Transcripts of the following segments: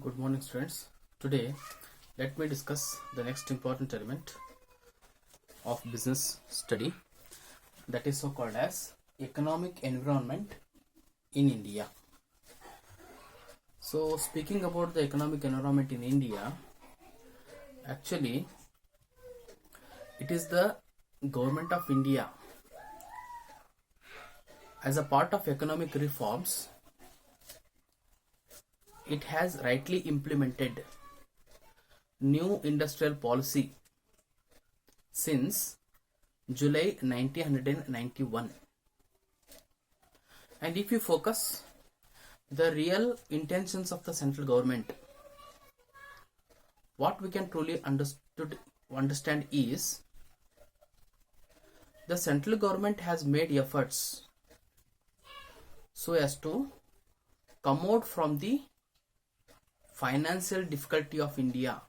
Good morning, students. Today, let me discuss the next important element of business study, that is so called as economic environment in India. So, speaking about the economic environment in India, actually, it is the government of India as a part of economic reforms. It has rightly implemented new industrial policy since July 1991. And if you focus the real intentions of the central government, what we can truly understand is the central government has made efforts so as to come out from the financial difficulty of India.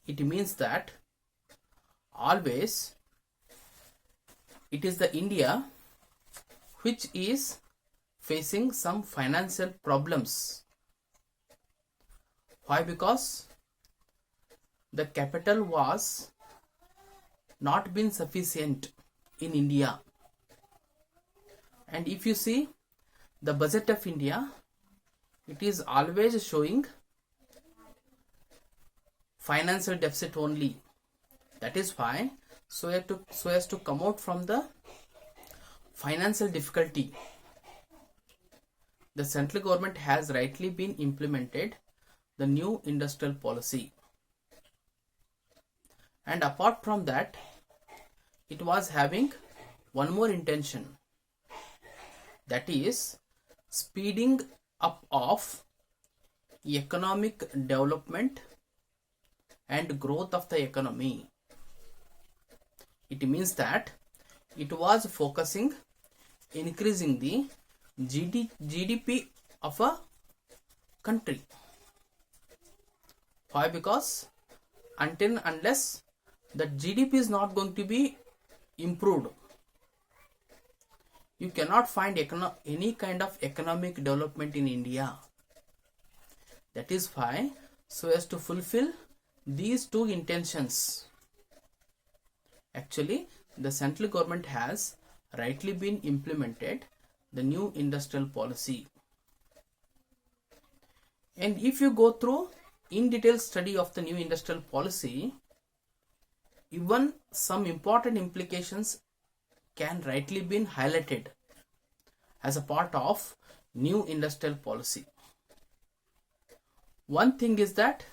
It means that always it is the India which is facing some financial problems. Why? Because the capital was not been sufficient in India. And if you see the budget of India, it is always showing financial deficit only. That is why, so as to come out from the financial difficulty, the central government has rightly been implemented the new industrial policy. And apart from that, it was having one more intention, that is speeding up of economic development and growth of the economy. It means that it was focusing increasing the GDP of a country. Why? Because unless the GDP is not going to be improved, you cannot find any kind of economic development in India. That is why, so as to fulfill these two intentions, actually the central government has rightly been implemented the new industrial policy. And if you go through in detail study of the new industrial policy, even some important implications can rightly been highlighted as a part of new industrial policy. One thing is that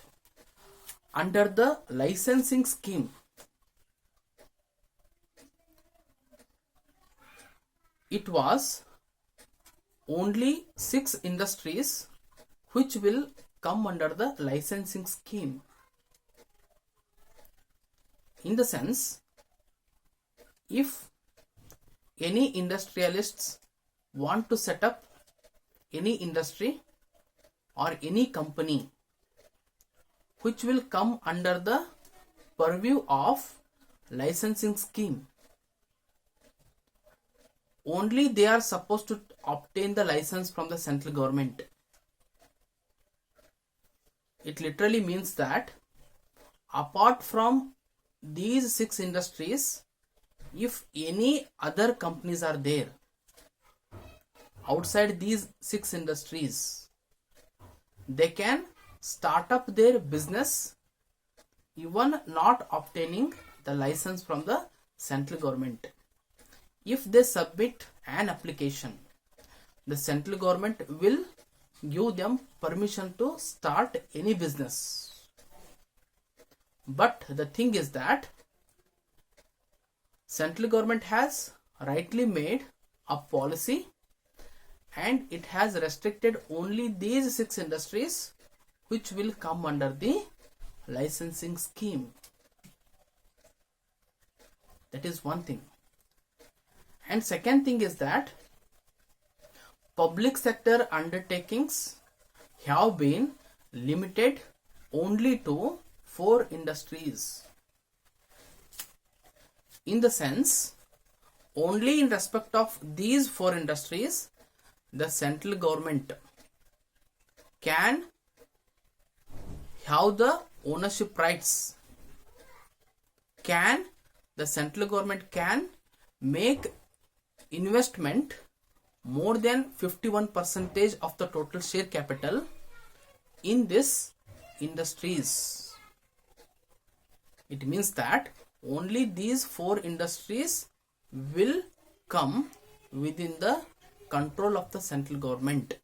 under the licensing scheme, it was only 6 industries which will come under the licensing scheme. In the sense, if any industrialists want to set up any industry or any company which will come under the purview of licensing scheme, only they are supposed to obtain the license from the central government. It literally means that apart from these 6 industries, if any other companies are there outside these 6 industries, they can start up their business even not obtaining the license from the central government. If they submit an application, the central government will give them permission to start any business. But the thing is that central government has rightly made a policy and it has restricted only these 6 industries which will come under the licensing scheme. That is one thing. And second thing is that public sector undertakings have been limited only to 4 industries. In the sense, only in respect of these 4 industries, the central government can have the ownership rights. The central government can make investment more than 51% of the total share capital in this industries. It means that only these 4 industries will come within the control of the central government.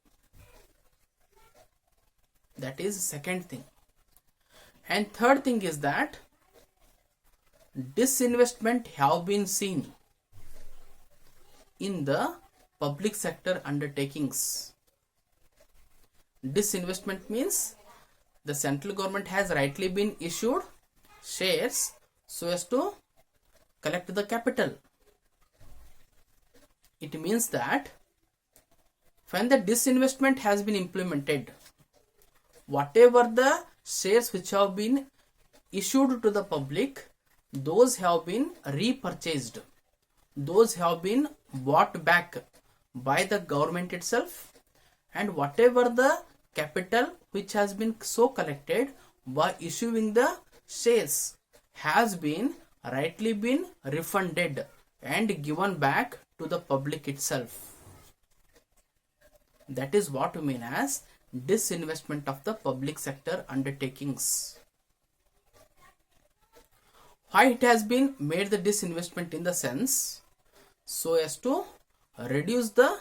That is second thing. And third thing is that disinvestment have been seen in the public sector undertakings. Disinvestment means the central government has rightly been issued shares so as to collect the capital. It means that when the disinvestment has been implemented, whatever the shares which have been issued to the public, those have been repurchased, those have been bought back by the government itself, and whatever the capital which has been so collected by issuing the shares has been rightly been refunded and given back to the public itself. That is what we mean as disinvestment of the public sector undertakings. Why it has been made the disinvestment? In the sense so as to reduce the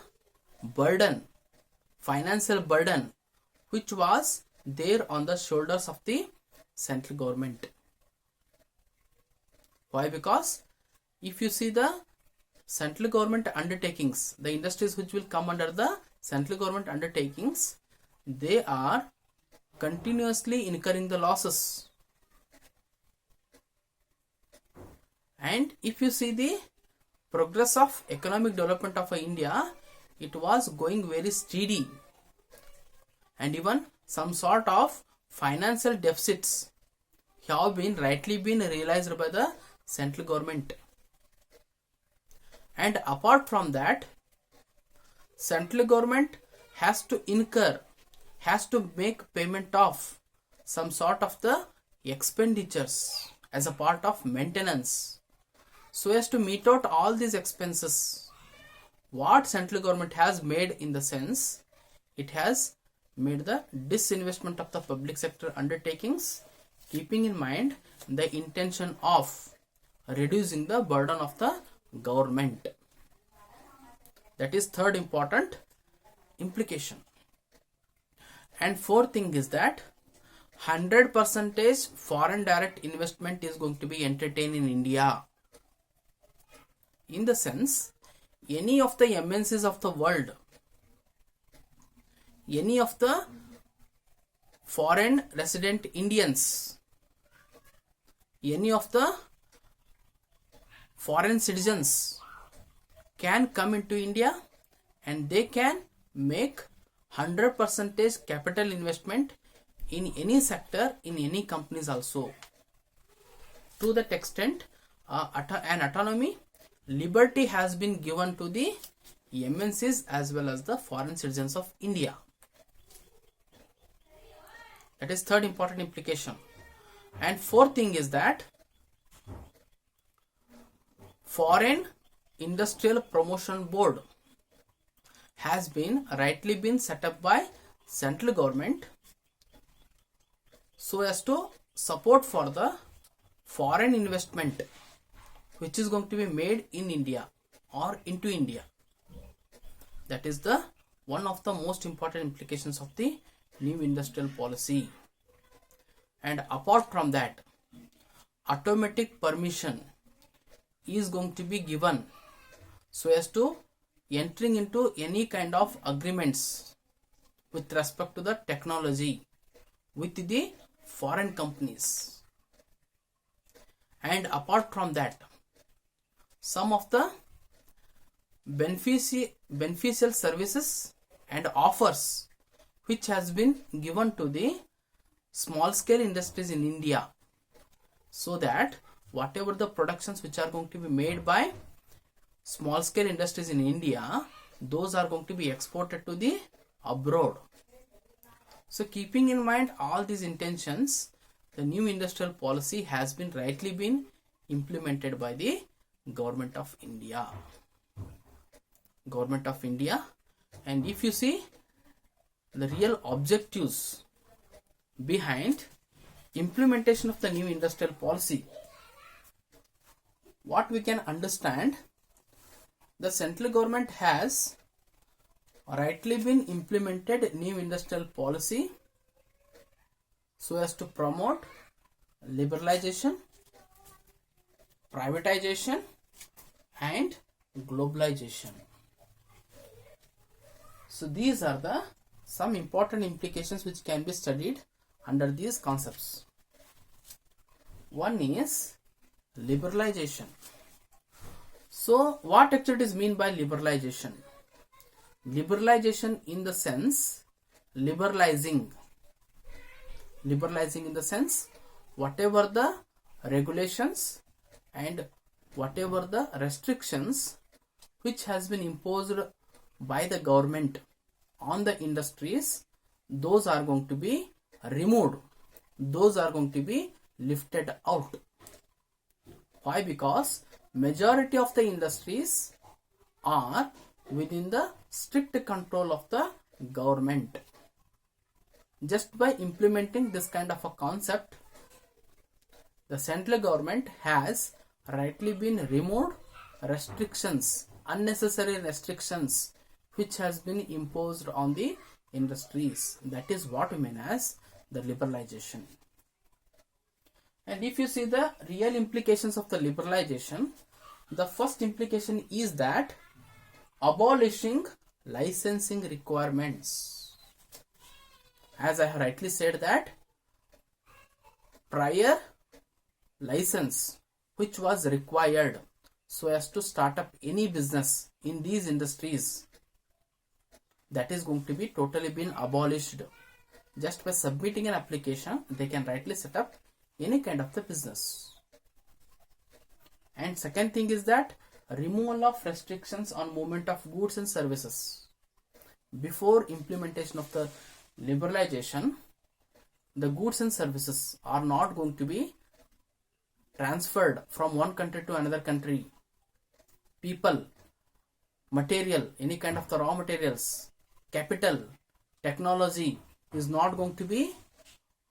burden, financial burden which was there on the shoulders of the central government. Why? Because if you see the central government undertakings, the industries which will come under the central government undertakings, they are continuously incurring the losses. And if you see the progress of economic development of India, it was going very steady, and even some sort of financial deficits have been rightly been realized by the central government. And apart from that, central government has to make payment of some sort of the expenditures as a part of maintenance. So as to meet out all these expenses, what central government has made, in the sense it has made the disinvestment of the public sector undertakings, keeping in mind the intention of reducing the burden of the government. That is third important implication. And fourth thing is that 100% foreign direct investment is going to be entertained in India. In the sense, any of the MNCs of the world, any of the foreign resident Indians, any of the foreign citizens can come into India and they can make 100% capital investment in any sector, in any companies also. To that extent, an autonomy, liberty has been given to the MNCs as well as the foreign citizens of India. That is third important implication. And fourth thing is that Foreign Industrial Promotion Board has been rightly been set up by central government so as to support for the foreign investment which is going to be made in India or into India. That is the one of the most important implications of the new industrial policy. And apart from that, automatic permission is going to be given so as to entering into any kind of agreements with respect to the technology with the foreign companies. And apart from that, some of the beneficial services and offers which has been given to the small scale industries in India, so that whatever the productions which are going to be made by small scale industries in India, those are going to be exported to the abroad. So keeping in mind all these intentions, the new industrial policy has been rightly been implemented by the Government of India. Government of India. And if you see the real objectives behind implementation of the new industrial policy, what we can understand, the central government has rightly been implemented new industrial policy so as to promote liberalization, privatization and globalization. So these are the some important implications which can be studied under these concepts. One is liberalization. So what actually is mean by liberalization? Liberalization in the sense liberalizing in the sense whatever the regulations and whatever the restrictions which has been imposed by the government on the industries, those are going to be removed, those are going to be lifted out. Why? Because majority of the industries are within the strict control of the government. Just by implementing this kind of a concept, the central government has rightly been removed restrictions, unnecessary restrictions which has been imposed on the industries. That is what we mean as the liberalization. And if you see the real implications of the liberalization, the first implication is that abolishing licensing requirements. As I have rightly said that prior license which was required so as to start up any business in these industries, that is going to be totally been abolished. Just by submitting an application, they can rightly set up any kind of the business. And second thing is that removal of restrictions on movement of goods and services. Before implementation of the liberalization, the goods and services are not going to be transferred from one country to another country. People, material, any kind of the raw materials, capital, technology is not going to be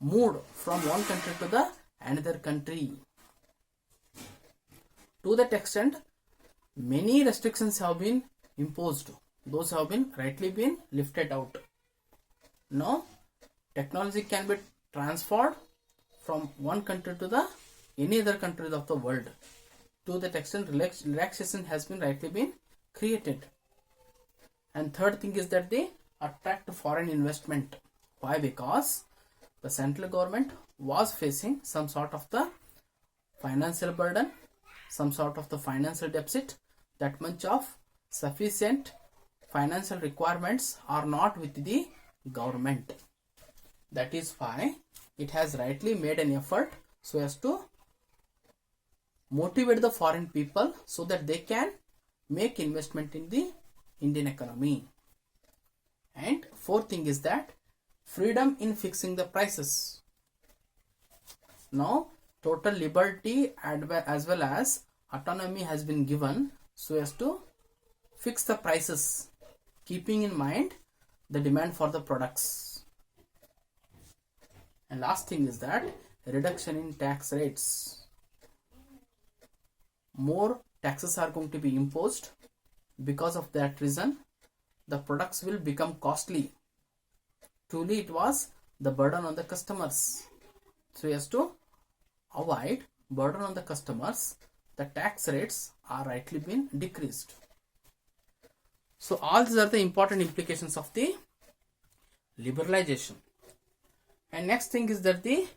moved from one country to the another country. To that extent, many restrictions have been imposed. Those have been rightly been lifted out. Now, technology can be transferred from one country to the any other countries of the world. To that extent, relaxation has been rightly been created. And third thing is that they attract foreign investment. Why? Because the central government was facing some sort of the financial burden, some sort of the financial deficit. That much of sufficient financial requirements are not with the government. That is why it has rightly made an effort so as to motivate the foreign people so that they can make investment in the Indian economy. And fourth thing is that freedom in fixing the prices. Now total liberty as well as autonomy has been given so as to fix the prices, keeping in mind the demand for the products. And last thing is that reduction in tax rates. More taxes are going to be imposed. Because of that reason, the products will become costly. Truly it was the burden on the customers. So as to avoid burden on the customers, the tax rates are rightly been decreased. So all these are the important implications of the liberalization. And next thing is that the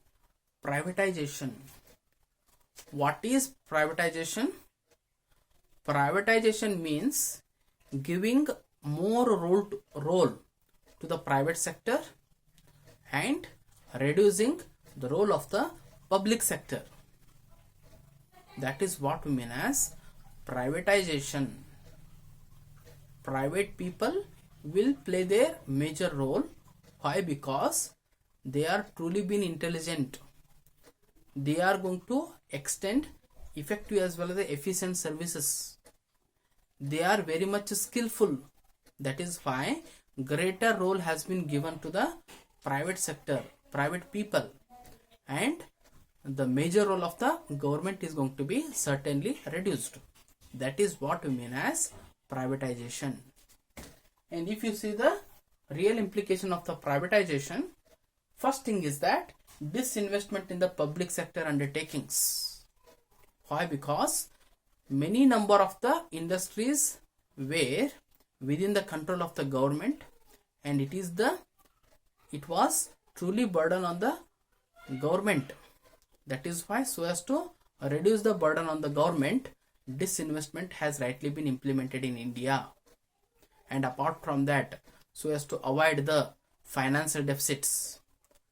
privatization. What is privatization? Privatization means giving more role to the private sector and reducing the role of the public sector. That is what we mean as privatization. Private people will play their major role Why? Because they are truly being intelligent. They are going to extend effective as well as efficient services. They are very much skillful. That is why greater role has been given to the private sector, private people, and the major role of the government is going to be certainly reduced. That is what we mean as privatization. And if you see the real implication of the privatization, first thing is that disinvestment in the public sector undertakings. Why? Because many number of the industries were within the control of the government, and it was truly burden on the government. That is why, so as to reduce the burden on the government, disinvestment has rightly been implemented in India. And apart from that, so as to avoid the financial deficits,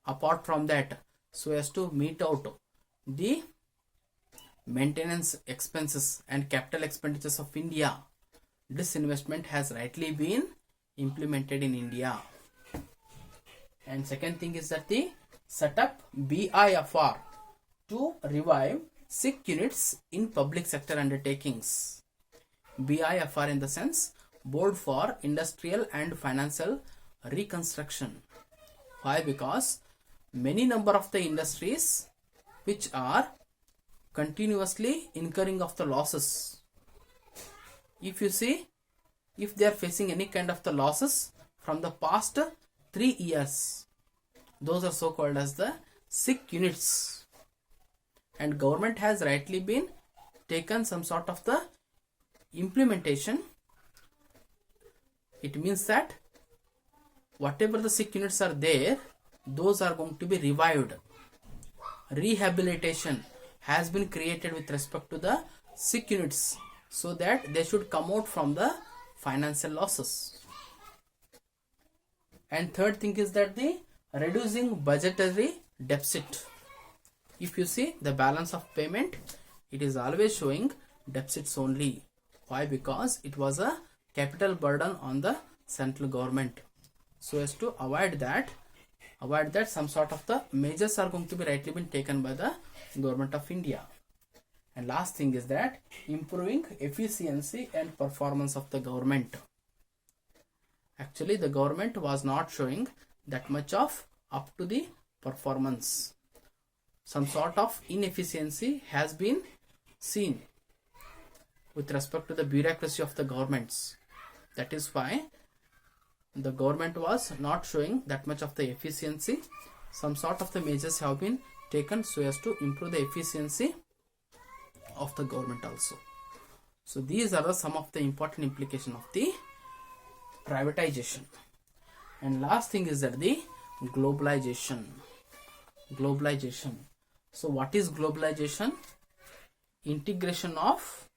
apart from that, so as to meet out the maintenance expenses and capital expenditures of India, disinvestment has rightly been implemented in India. And second thing is that the set up BIFR to revive sick units in public sector undertakings. BIFR in the sense Board for Industrial and Financial Reconstruction. Why? Because many number of the industries which are continuously incurring of the losses. If you see, if they are facing any kind of the losses from the past 3 years, those are so called as the sick units. And government has rightly been taken some sort of the implementation. It means that whatever the sick units are there, those are going to be revived. Rehabilitation has been created with respect to the sick units so that they should come out from the financial losses. And third thing is that the reducing budgetary deficit. If you see the balance of payment, it is always showing deficits only. Why? Because it was a capital burden on the central government. So as to avoid that some sort of the measures are going to be rightly been taken by the government of India. And last thing is that improving efficiency and performance of the government. Actually, the government was not showing that much of up to the performance. Some sort of inefficiency has been seen with respect to the bureaucracy of the governments. That is why the government was not showing that much of the efficiency. Some sort of the measures have been taken so as to improve the efficiency of the government also. So these are some of the important implications of the privatization. And last thing is that the globalization. So what is globalization? Integration of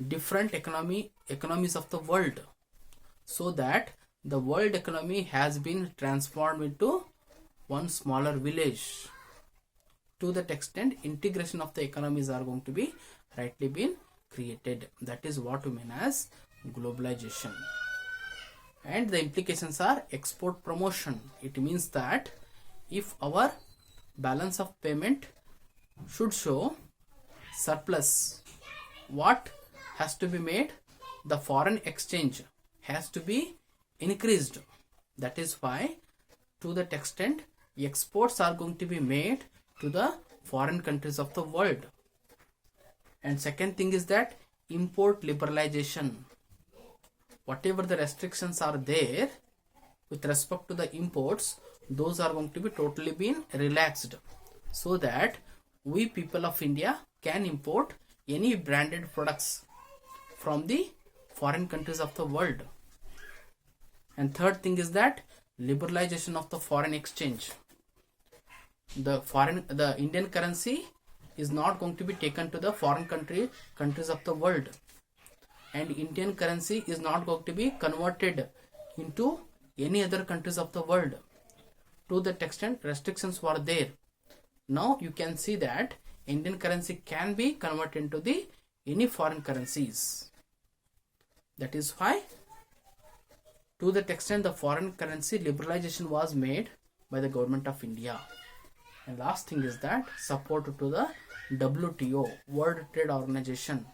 different economies of the world, so that the world economy has been transformed into one smaller village. To that extent, integration of the economies are going to be rightly been created. That is what we mean as globalization. And the implications are export promotion. It means that if our balance of payment should show surplus, what has to be made? The foreign exchange has to be increased. That is why, to that extent, exports are going to be made to the foreign countries of the world. And second thing is that import liberalization. Whatever the restrictions are there with respect to the imports, those are going to be totally been relaxed, so that we people of India can import any branded products from the foreign countries of the world. And third thing is that liberalization of the foreign exchange. The Indian currency is not going to be taken to the foreign countries of the world, and Indian currency is not going to be converted into any other countries of the world. To that extent, restrictions were there. Now you can see that Indian currency can be converted into the any foreign currencies. That is why, To that extent, the foreign currency liberalization was made by the government of India. And last thing is that support to the WTO, World Trade Organization.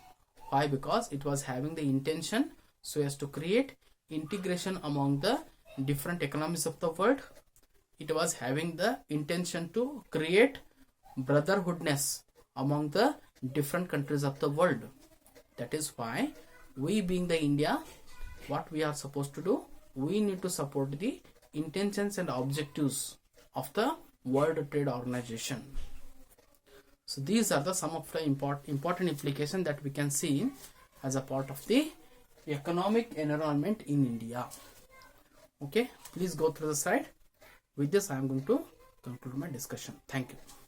Why? Because it was having the intention so as to create integration among the different economies of the world. It was having the intention to create brotherhoodness among the different countries of the world. That is why we, being the India, what we are supposed to do, we need to support the intentions and objectives of the World Trade Organization. So these are the some of the important implications that we can see as a part of the economic environment in India. Okay, please go through the slide. With this, I am going to conclude my discussion. Thank you.